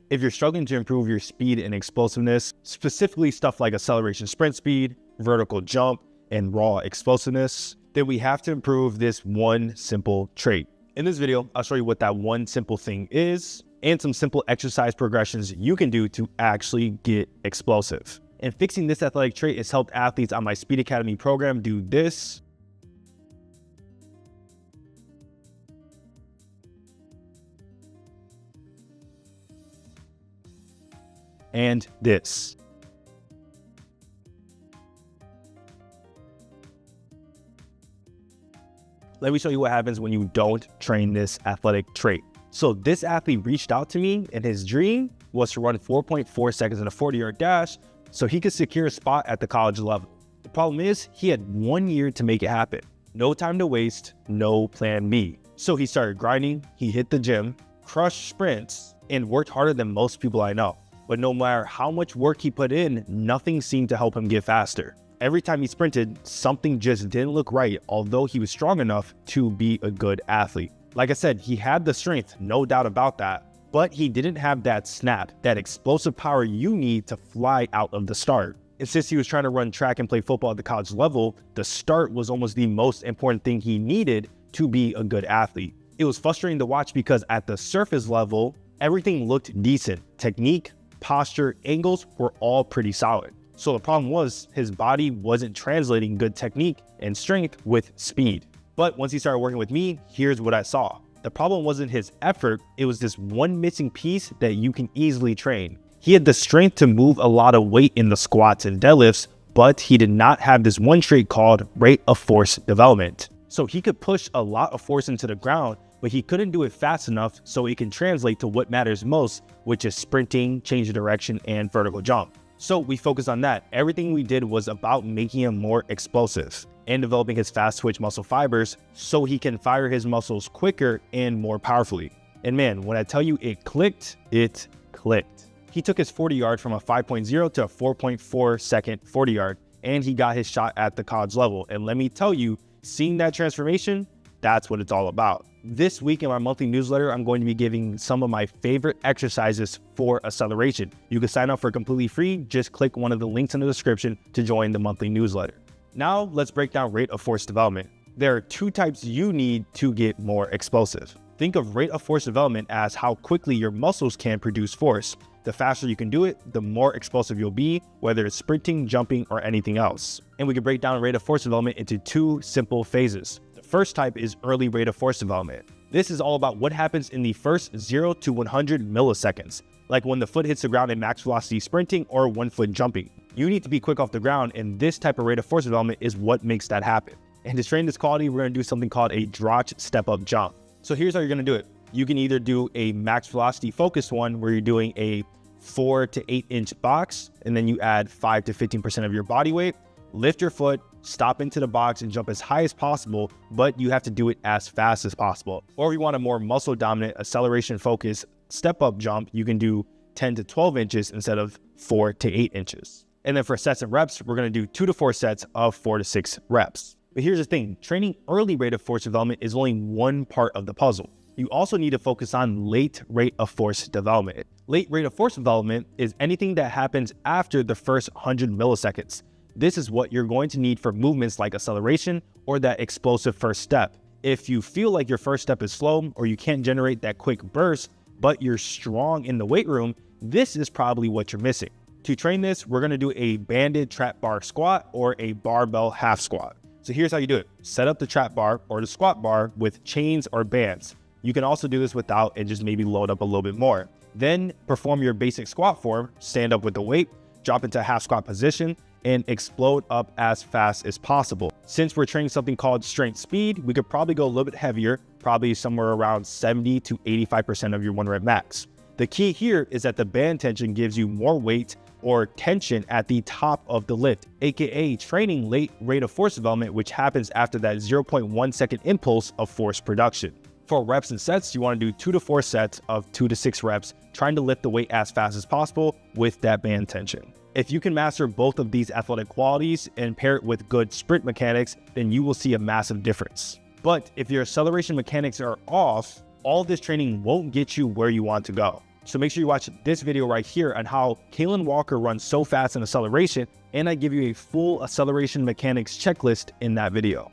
If you're struggling to improve your speed and explosiveness, specifically stuff like acceleration sprint speed, vertical jump, and raw explosiveness, then we have to improve this one simple trait. In this video, I'll show you what that one simple thing is and some simple exercise progressions you can do to actually get explosive. And fixing this athletic trait has helped athletes on my Speed Academy program do this, and this. Let me show you what happens when you don't train this athletic trait. So this athlete reached out to me and his dream was to run 4.4 seconds in a 40-yard dash so he could secure a spot at the college level. The problem is he had 1 year to make it happen. No time to waste, no plan B. So he started grinding, he hit the gym, crushed sprints, and worked harder than most people I know. But no matter how much work he put in, nothing seemed to help him get faster. Every time he sprinted, something just didn't look right, although he was strong enough to be a good athlete. Like I said, he had the strength, no doubt about that, but he didn't have that snap, that explosive power you need to fly out of the start. And since he was trying to run track and play football at the college level, the start was almost the most important thing he needed to be a good athlete. It was frustrating to watch because at the surface level, everything looked decent. Technique, posture, angles were all pretty solid. So the problem was his body wasn't translating good technique and strength with speed. But once he started working with me, here's what I saw. The problem wasn't his effort, it was this one missing piece that you can easily train. He had the strength to move a lot of weight in the squats and deadlifts, but he did not have this one trait called rate of force development. So he could push a lot of force into the ground, but he couldn't do it fast enough so it can translate to what matters most, which is sprinting, change of direction, and vertical jump. So we focused on that. Everything we did was about making him more explosive and developing his fast twitch muscle fibers so he can fire his muscles quicker and more powerfully. And man, when I tell you it clicked, it clicked. He took his 40-yard from a 5.0 to a 4.4 second 40-yard, and he got his shot at the college level. And let me tell you, seeing that transformation, that's what it's all about. This week in my monthly newsletter, I'm going to be giving some of my favorite exercises for acceleration. You can sign up for completely free. Just click one of the links in the description to join the monthly newsletter. Now let's break down rate of force development. There are two types you need to get more explosive. Think of rate of force development as how quickly your muscles can produce force. The faster you can do it, the more explosive you'll be, whether it's sprinting, jumping, or anything else. And we can break down rate of force development into two simple phases. First type is early rate of force development. This is all about what happens in the first 0 to 100 milliseconds, like when the foot hits the ground in max velocity sprinting or 1 foot jumping. You need to be quick off the ground, and this type of rate of force development is what makes that happen. And to train this quality, we're going to do something called a drotch step-up jump. So here's how you're going to do it. You can either do a max velocity focused one where you're doing a 4 to 8 inch box, and then you add 5 to 15% of your body weight, lift your foot, stop into the box and jump as high as possible, but you have to do it as fast as possible. Or if you want a more muscle dominant acceleration focused step up jump, you can do 10 to 12 inches instead of 4 to 8 inches. And then for sets and reps, we're going to do 2 to 4 sets of 4 to 6 reps. But here's the thing, training early rate of force development is only one part of the puzzle. You also need to focus on late rate of force development. Late rate of force development is anything that happens after the first 100 milliseconds. This is what you're going to need for movements like acceleration or that explosive first step. If you feel like your first step is slow or you can't generate that quick burst, but you're strong in the weight room, this is probably what you're missing. To train this, we're going to do a banded trap bar squat or a barbell half squat. So here's how you do it. Set up the trap bar or the squat bar with chains or bands. You can also do this without and just maybe load up a little bit more. Then perform your basic squat form, stand up with the weight, drop into a half squat position, and explode up as fast as possible. Since we're training something called strength speed, we could probably go a little bit heavier, probably somewhere around 70 to 85% of your 1 rep max. The key here is that the band tension gives you more weight or tension at the top of the lift, aka training late rate of force development, which happens after that 0.1 second impulse of force production. For reps and sets, you want to do 2 to 4 sets of 2 to 6 reps, trying to lift the weight as fast as possible with that band tension. If you can master both of these athletic qualities and pair it with good sprint mechanics, then you will see a massive difference. But if your acceleration mechanics are off, all this training won't get you where you want to go. So make sure you watch this video right here on how Kalen Walker runs so fast in acceleration, and I give you a full acceleration mechanics checklist in that video.